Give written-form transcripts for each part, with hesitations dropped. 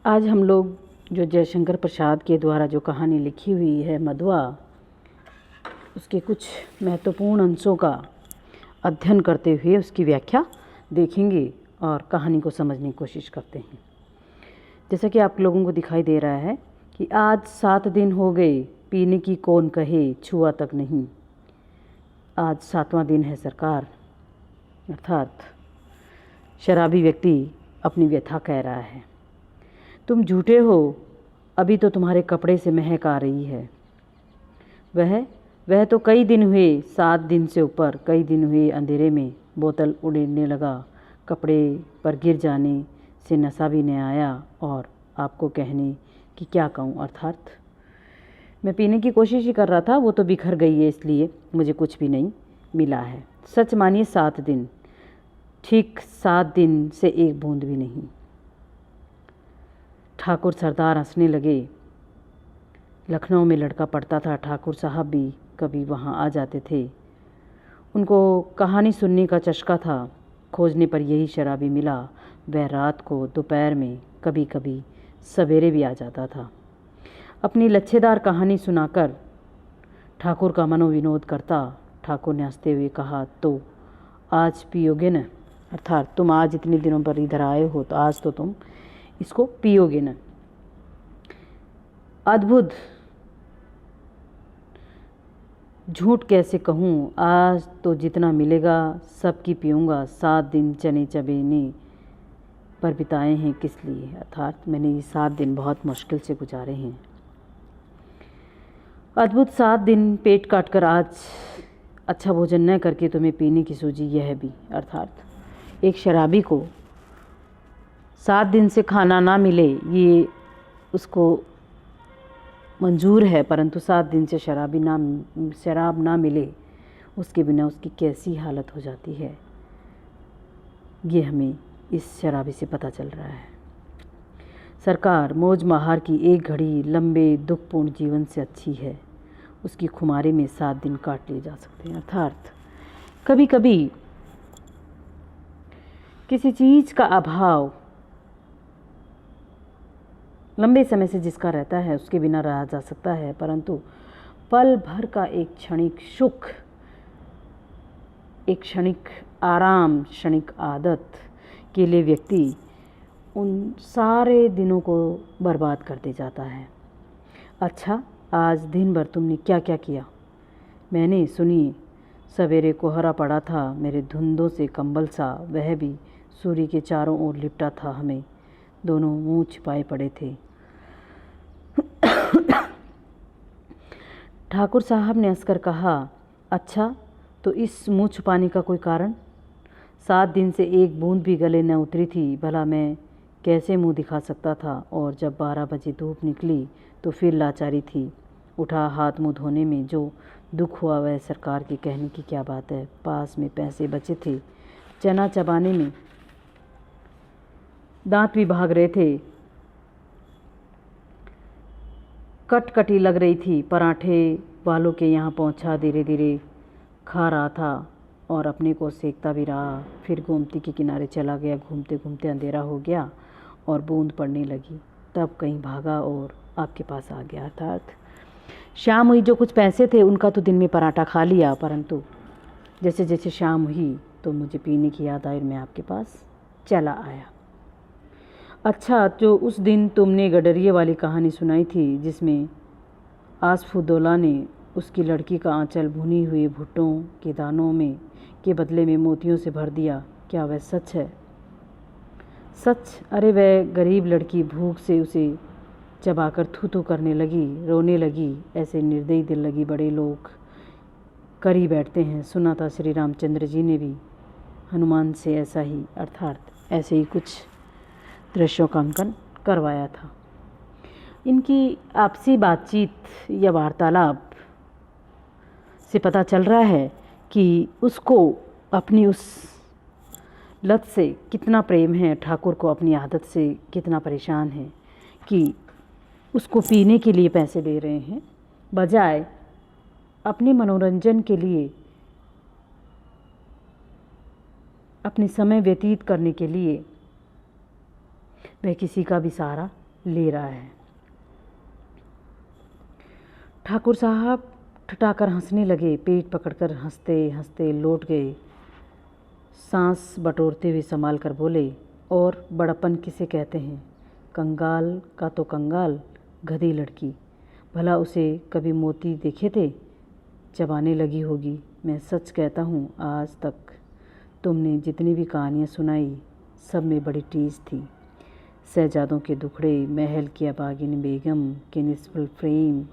आज हम लोग जो जयशंकर प्रसाद के द्वारा जो कहानी लिखी हुई है मधुआ, उसके कुछ महत्वपूर्ण अंशों का अध्ययन करते हुए उसकी व्याख्या देखेंगे और कहानी को समझने की कोशिश करते हैं। जैसा कि आप लोगों को दिखाई दे रहा है कि आज 7 दिन हो गए, पीने की कौन कहे, छुआ तक नहीं। आज 7वां दिन है सरकार, अर्थात शराबी व्यक्ति अपनी व्यथा कह रहा है। तुम झूठे हो, अभी तो तुम्हारे कपड़े से महक आ रही है। वह तो कई दिन हुए, 7 दिन से ऊपर कई दिन हुए अंधेरे में बोतल उड़ने लगा, कपड़े पर गिर जाने से नशा भी नहीं आया। और आपको कहने कि क्या कहूँ, अर्थात मैं पीने की कोशिश ही कर रहा था, वो तो बिखर गई है, इसलिए मुझे कुछ भी नहीं मिला है। सच मानिए 7 दिन, ठीक 7 दिन से एक बूंद भी नहीं। ठाकुर सरदार हंसने लगे। लखनऊ में लड़का पढ़ता था, ठाकुर साहब भी कभी वहाँ आ जाते थे। उनको कहानी सुनने का चस्का था। खोजने पर यही शराबी मिला। वह रात को, दोपहर में, कभी कभी सवेरे भी आ जाता था। अपनी लच्छेदार कहानी सुनाकर ठाकुर का मनोविनोद करता। ठाकुर ने हंसते हुए कहा, तो आज पियोगे न, अर्थात तुम आज इतने दिनों पर इधर आए हो तो आज तो तुम इसको पियोगे न। अद्भुत, झूठ कैसे कहूँ, आज तो जितना मिलेगा सबकी पीऊँगा। 7 दिन चने चबेने पर बिताए हैं किस लिए, अर्थात मैंने ये 7 दिन बहुत मुश्किल से गुजारे हैं। अद्भुत 7 दिन पेट काट कर आज अच्छा भोजन न करके तुम्हें पीने की सूझी, यह भी, अर्थात एक शराबी को 7 दिन से खाना ना मिले ये उसको मंजूर है, परंतु 7 दिन से शराब ना मिले उसके बिना उसकी कैसी हालत हो जाती है, ये हमें इस शराबी से पता चल रहा है। सरकार, मौज महार की एक घड़ी लंबे दुखपूर्ण जीवन से अच्छी है। उसकी खुमारी में 7 दिन काट लिए जा सकते हैं। अर्थात कभी कभी किसी चीज़ का अभाव लंबे समय से जिसका रहता है उसके बिना रहा जा सकता है, परंतु पल भर का एक क्षणिक सुख, एक क्षणिक आराम, क्षणिक आदत के लिए व्यक्ति उन सारे दिनों को बर्बाद कर दे जाता है। अच्छा, आज दिन भर तुमने क्या क्या किया? मैंने, सुनिए, सवेरे कोहरा पड़ा था, मेरे धुंधों से कंबल सा, वह भी सूर्य के चारों ओर लिपटा था। हमें दोनों मुंह छिपाए पड़े थे। ठाकुर साहब ने हंसकर कहा, अच्छा, तो इस मुंह छुपाने का कोई कारण? 7 दिन से एक बूंद भी गले न उतरी थी, भला मैं कैसे मुंह दिखा सकता था? और जब 12 बजे धूप निकली तो फिर लाचारी थी। उठा हाथ मुंह धोने में, जो दुख हुआ वह सरकार के कहने की क्या बात है। पास में पैसे बचे थे, चना चबाने में दांत भी भाग रहे थे, कटकटी लग रही थी। पराठे वालों के यहाँ पहुँचा, धीरे धीरे खा रहा था और अपने को सेकता भी रहा। फिर गोमती के किनारे चला गया। घूमते घूमते अंधेरा हो गया और बूंद पड़ने लगी। तब कहीं भागा और आपके पास आ गया। अर्थात शाम हुई, जो कुछ पैसे थे उनका तो दिन में पराठा खा लिया, परंतु जैसे जैसे शाम हुई तो मुझे पीने की याद आई और मैं आपके पास चला आया। अच्छा, जो उस दिन तुमने गडरिये वाली कहानी सुनाई थी, जिसमें आसफुद्दौला ने उसकी लड़की का आंचल भुनी हुई भुट्टों के दानों में के बदले में मोतियों से भर दिया, क्या वह सच है? सच? अरे, वह गरीब लड़की भूख से उसे चबाकर थू थू करने लगी, रोने लगी। ऐसे निर्दयी दिल लगी बड़े लोग कर ही बैठते हैं। सुना था श्री रामचंद्र जी ने भी हनुमान से ऐसा ही, अर्थात ऐसे ही कुछ दृश्यों का अंकन करवाया था। इनकी आपसी बातचीत या वार्तालाप से पता चल रहा है कि उसको अपनी उस लत से कितना प्रेम है, ठाकुर को अपनी आदत से कितना परेशान है कि उसको पीने के लिए पैसे दे रहे हैं, बजाय अपने मनोरंजन के लिए, अपने समय व्यतीत करने के लिए वह किसी का भी सहारा ले रहा है। ठाकुर साहब ठठाकर हंसने लगे, पेट पकड़कर हंसते हंसते लौट गए। सांस बटोरते हुए संभाल कर बोले, और बड़प्पन किसे कहते हैं? कंगाल का तो कंगाल, गधी लड़की, भला उसे कभी मोती देखे थे? चबाने लगी होगी। मैं सच कहता हूँ, आज तक तुमने जितनी भी कहानियाँ सुनाई सब में बड़ी टीस थी। शहजादों के दुखड़े, महल की अभागिन बेगम के निष्फल प्रेम,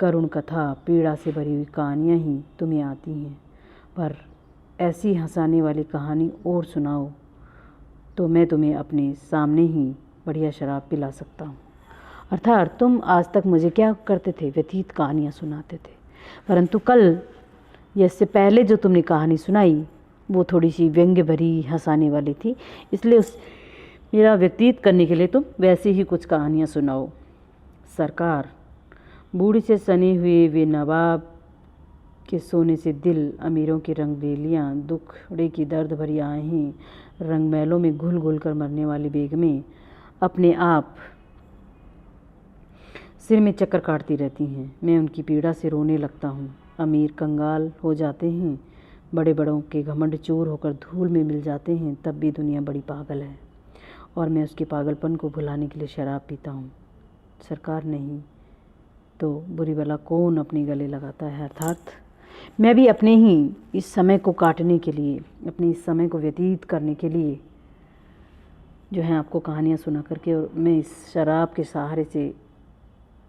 करुण कथा, पीड़ा से भरी हुई कहानियाँ ही तुम्हें आती हैं। पर ऐसी हंसाने वाली कहानी और सुनाओ तो मैं तुम्हें अपने सामने ही बढ़िया शराब पिला सकता हूँ। अर्थात तुम आज तक मुझे क्या करते थे? व्यतीत कहानियाँ सुनाते थे। परंतु कल या इससे पहले जो तुमने कहानी सुनाई वो थोड़ी सी व्यंग्य भरी, हंसाने वाली थी, इसलिए उस मेरा व्यतीत करने के लिए तुम वैसे ही कुछ कहानियाँ सुनाओ। सरकार, बूढ़ी से सने हुए वे नवाब के सोने से दिल, अमीरों की रंगरेलियाँ, दुखड़े की दर्द भरी आहें, रंगमहलों में घुल घुल कर मरने वाली बेगमें अपने आप सिर में चक्कर काटती रहती हैं। मैं उनकी पीड़ा से रोने लगता हूँ। अमीर कंगाल हो जाते हैं, बड़े बड़ों के घमंड चूर होकर धूल में मिल जाते हैं, तब भी दुनिया बड़ी पागल है और मैं उसके पागलपन को भुलाने के लिए शराब पीता हूँ। सरकार, नहीं तो बुरी भला कौन अपने गले लगाता है? अर्थात मैं भी अपने ही इस समय को काटने के लिए, अपने इस समय को व्यतीत करने के लिए जो है आपको कहानियाँ सुना करके, और मैं इस शराब के सहारे से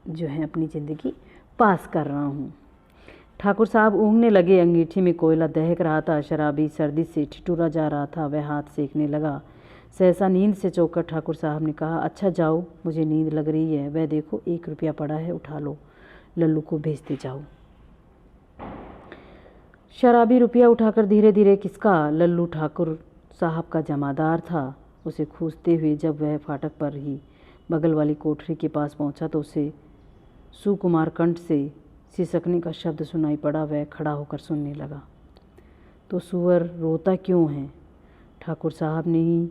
जो है अपनी ज़िंदगी पास कर रहा हूँ। ठाकुर साहब ऊँघने लगे। अंगीठी में कोयला दहक रहा था। शराबी सर्दी से ठिठुरा जा रहा था। वह हाथ सेकने लगा। सहसा नींद से चौंक कर ठाकुर साहब ने कहा, अच्छा जाओ, मुझे नींद लग रही है। वह देखो 1 रुपया पड़ा है, उठा लो, लल्लू को भेजते जाओ। शराबी रुपया उठाकर धीरे धीरे, किसका? लल्लू ठाकुर साहब का जमादार था। उसे खूंजते हुए जब वह फाटक पर ही बगल वाली कोठरी के पास पहुंचा तो उसे सुकुमार कंठ से सिसकने का शब्द सुनाई पड़ा। वह खड़ा होकर सुनने लगा। तो सुअर रोता क्यों है? ठाकुर साहब ने ही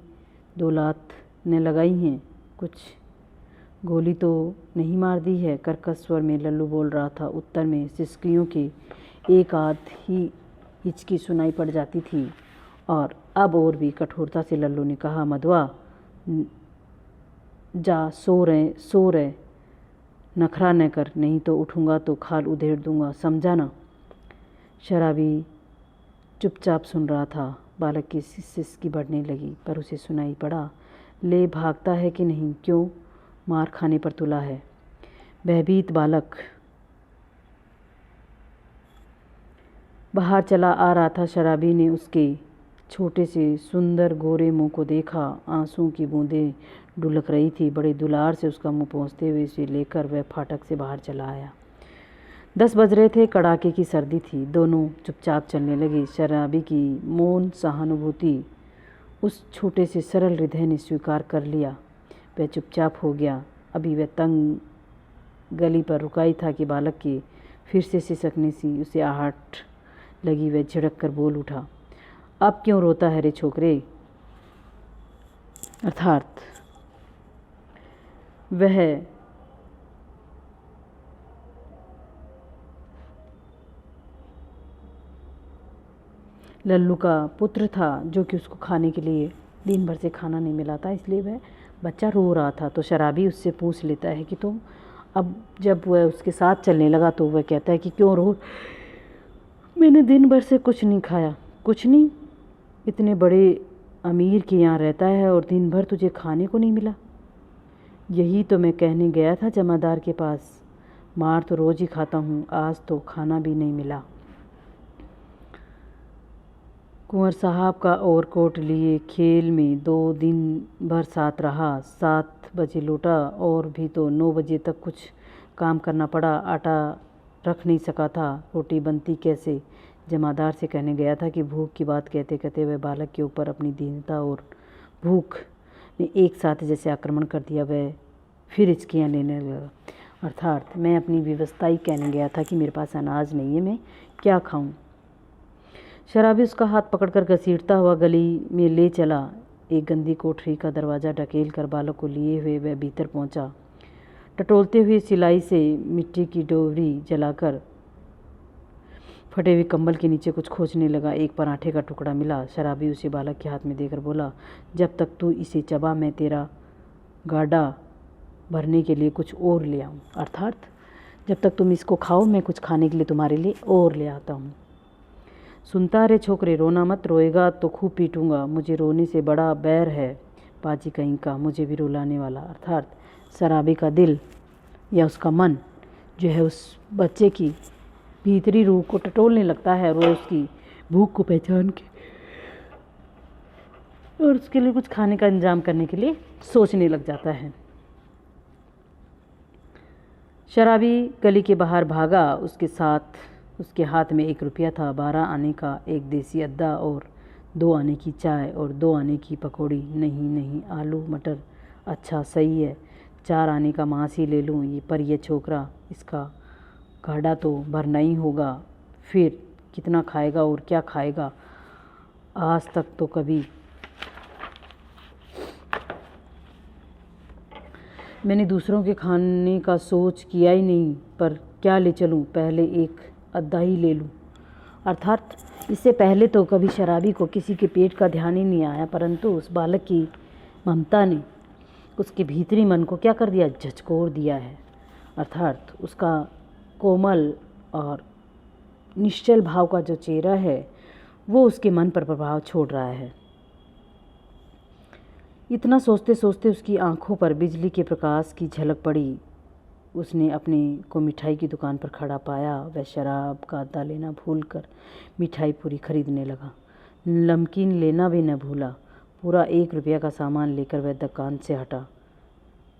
2 लात ने लगाई हैं, कुछ गोली तो नहीं मार दी है? कर्कश स्वर में लल्लू बोल रहा था। उत्तर में सिसकियों की एक आध ही हिचकी सुनाई पड़ जाती थी। और अब और भी कठोरता से लल्लू ने कहा, मधुआ, जा सो रहे, नखरा न कर, नहीं तो उठूँगा तो खाल उधेड़ दूँगा, समझा ना? शराबी चुपचाप सुन रहा था। बालक की सिसकी बढ़ने लगी, पर उसे सुनाई पड़ा, ले भागता है कि नहीं? क्यों? मार खाने पर तुला है? भयभीत बालक बाहर चला आ रहा था। शराबी ने उसके छोटे से सुंदर गोरे मुंह को देखा। आंसू की बूंदें ढुलक रही थी। बड़े दुलार से उसका मुंह पहुँचते हुए उसे लेकर वह फाटक से बाहर चला आया। 10 बज रहे थे। कड़ाके की सर्दी थी। दोनों चुपचाप चलने लगे। शराबी की मौन सहानुभूति उस छोटे से सरल हृदय ने स्वीकार कर लिया। वह चुपचाप हो गया। अभी वह तंग गली पर रुका ही था कि बालक के फिर से सिसकने सी उसे आहट लगी। वह झिड़क कर बोल उठा, अब क्यों रोता है रे छोकरे? अर्थात वह लल्लू का पुत्र था, जो कि उसको खाने के लिए दिन भर से खाना नहीं मिला था, इसलिए वह बच्चा रो रहा था। तो शराबी उससे पूछ लेता है कि तुम, अब जब वह उसके साथ चलने लगा तो वह कहता है कि क्यों रो? मैंने दिन भर से कुछ नहीं खाया। कुछ नहीं? इतने बड़े अमीर के यहाँ रहता है और दिन भर तुझे खाने को नहीं मिला? यही तो मैं कहने गया था जमादार के पास। मार तो रोज़ ही खाता हूँ, आज तो खाना भी नहीं मिला। कुंवर साहब का ओवरकोट लिए खेल में 2 दिन भर साथ रहा। 7 बजे लौटा और भी तो 9 बजे तक कुछ काम करना पड़ा। आटा रख नहीं सका था, रोटी बनती कैसे? जमादार से कहने गया था कि भूख की बात कहते कहते वह बालक के ऊपर अपनी दीनता और भूख ने एक साथ जैसे आक्रमण कर दिया। वह फिर हिचकियाँ लेने लगा। अर्थात मैं अपनी व्यवस्था ही कहने गया था कि मेरे पास अनाज नहीं है, मैं क्या खाऊं? शराबी उसका हाथ पकड़कर घसीटता हुआ गली में ले चला। एक गंदी कोठरी का दरवाज़ा ढकेल कर बालक को लिए हुए वह भीतर पहुंचा। टटोलते हुए सिलाई से मिट्टी की डोरी जलाकर फटे हुए कंबल के नीचे कुछ खोजने लगा। एक पराठे का टुकड़ा मिला। शराबी उसे बालक के हाथ में देकर बोला, जब तक तू इसे चबा मैं तेरा गाढ़ा भरने के लिए कुछ और ले आऊँ। अर्थात जब तक तुम इसको खाओ मैं कुछ खाने के लिए तुम्हारे लिए और ले आता हूँ। सुनता रे छोकरे, रोना मत, रोएगा तो खूब पीटूंगा। मुझे रोने से बड़ा बैर है पाजी कहीं का, मुझे भी रुलाने वाला। अर्थात शराबी का दिल या उसका मन जो है उस बच्चे की भीतरी रूह को टटोलने लगता है और उसकी भूख को पहचान के और उसके लिए कुछ खाने का इंतजाम करने के लिए सोचने लग जाता है। शराबी गली के बाहर भागा। उसके साथ उसके हाथ में 1 रुपया था। 12 आने का एक देसी अद्दा और 2 आने की चाय और 2 आने की पकौड़ी। नहीं, आलू मटर अच्छा सही है। 4 आने का मांस ही ले लूँ पर यह छोकरा, इसका गाढ़ा तो भरना ही होगा। फिर कितना खाएगा और क्या खाएगा। आज तक तो कभी मैंने दूसरों के खाने का सोच किया ही नहीं, पर क्या ले चलूं, पहले एक अद्धा ही ले लूं। अर्थात इससे पहले तो कभी शराबी को किसी के पेट का ध्यान ही नहीं आया, परंतु उस बालक की ममता ने उसके भीतरी मन को क्या कर दिया, झचकोर दिया है। अर्थात उसका कोमल और निश्चल भाव का जो चेहरा है वो उसके मन पर प्रभाव छोड़ रहा है। इतना सोचते सोचते उसकी आंखों पर बिजली के प्रकाश की झलक पड़ी। उसने अपने को मिठाई की दुकान पर खड़ा पाया। वह शराब का अद्दा लेना भूलकर मिठाई पूरी खरीदने लगा। नमकीन लेना भी न भूला। पूरा 1 रुपया का सामान लेकर वह दुकान से हटा।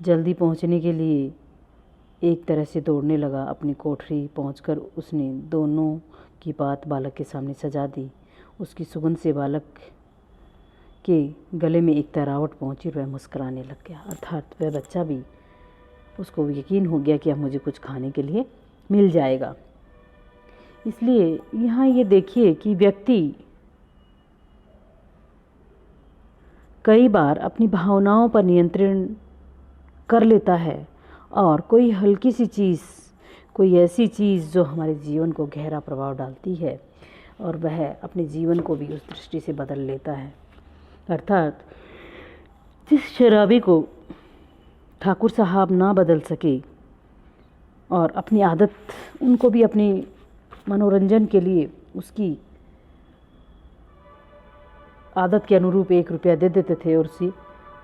जल्दी पहुंचने के लिए एक तरह से दौड़ने लगा। अपनी कोठरी पहुंचकर उसने दोनों की बात बालक के सामने सजा दी। उसकी सुगंध से बालक के गले में एक तरावट पहुंची। वह मुस्कुराने लग गया। अर्थात वह बच्चा भी, उसको यकीन हो गया कि अब मुझे कुछ खाने के लिए मिल जाएगा। इसलिए यहाँ ये देखिए कि व्यक्ति कई बार अपनी भावनाओं पर नियंत्रण कर लेता है और कोई हल्की सी चीज़, कोई ऐसी चीज़ जो हमारे जीवन को गहरा प्रभाव डालती है और वह अपने जीवन को भी उस दृष्टि से बदल लेता है। अर्थात जिस शराबी को ठाकुर साहब ना बदल सके और अपनी आदत, उनको भी अपने मनोरंजन के लिए उसकी आदत के अनुरूप 1 रुपया दे देते थे और उसी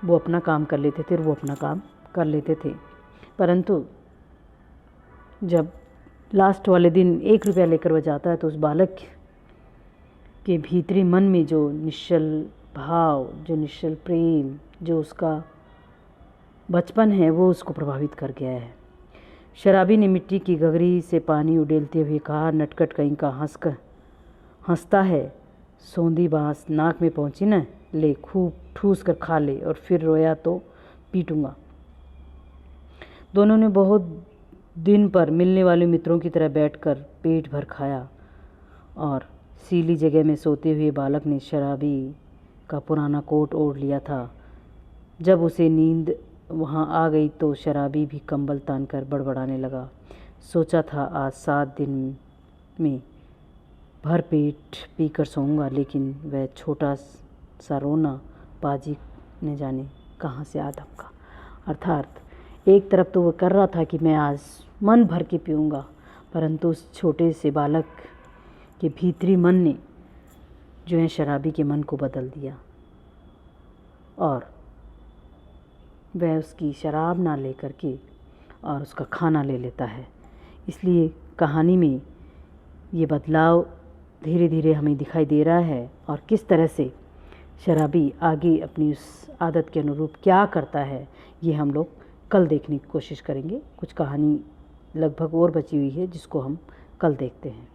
वो अपना काम कर लेते थे और वो अपना काम कर लेते थे। परंतु जब लास्ट वाले दिन 1 रुपया लेकर वह जाता है तो उस बालक के भीतरी मन में जो निश्चल भाव, जो निश्चल प्रेम, जो उसका बचपन है वो उसको प्रभावित कर गया है। शराबी ने मिट्टी की गगरी से पानी उड़ेलते हुए कहा, नटखट कहीं का हंसता है। सौंधी बाँस नाक में पहुंची न, ले खूब ठूस कर खा ले और फिर रोया तो पीटूंगा। दोनों ने बहुत दिन पर मिलने वाले मित्रों की तरह बैठकर पेट भर खाया और सीली जगह में सोते हुए बालक ने शराबी का पुराना कोट ओढ़ लिया था। जब उसे नींद वहाँ आ गई तो शराबी भी कंबल तानकर बड़बड़ाने लगा। सोचा था आज 7 दिन में भर पेट पीकर सोऊंगा, लेकिन वह छोटा सा रोना पाजी ने जाने कहाँ से आ धमका। अर्थात एक तरफ तो वह कर रहा था कि मैं आज मन भर के पीऊँगा, परंतु उस छोटे से बालक के भीतरी मन ने जो है शराबी के मन को बदल दिया और वह उसकी शराब ना ले करके और उसका खाना ले लेता है। इसलिए कहानी में ये बदलाव धीरे धीरे हमें दिखाई दे रहा है और किस तरह से शराबी आगे अपनी उस आदत के अनुरूप क्या करता है ये हम लोग कल देखने की कोशिश करेंगे। कुछ कहानी लगभग और बची हुई है जिसको हम कल देखते हैं।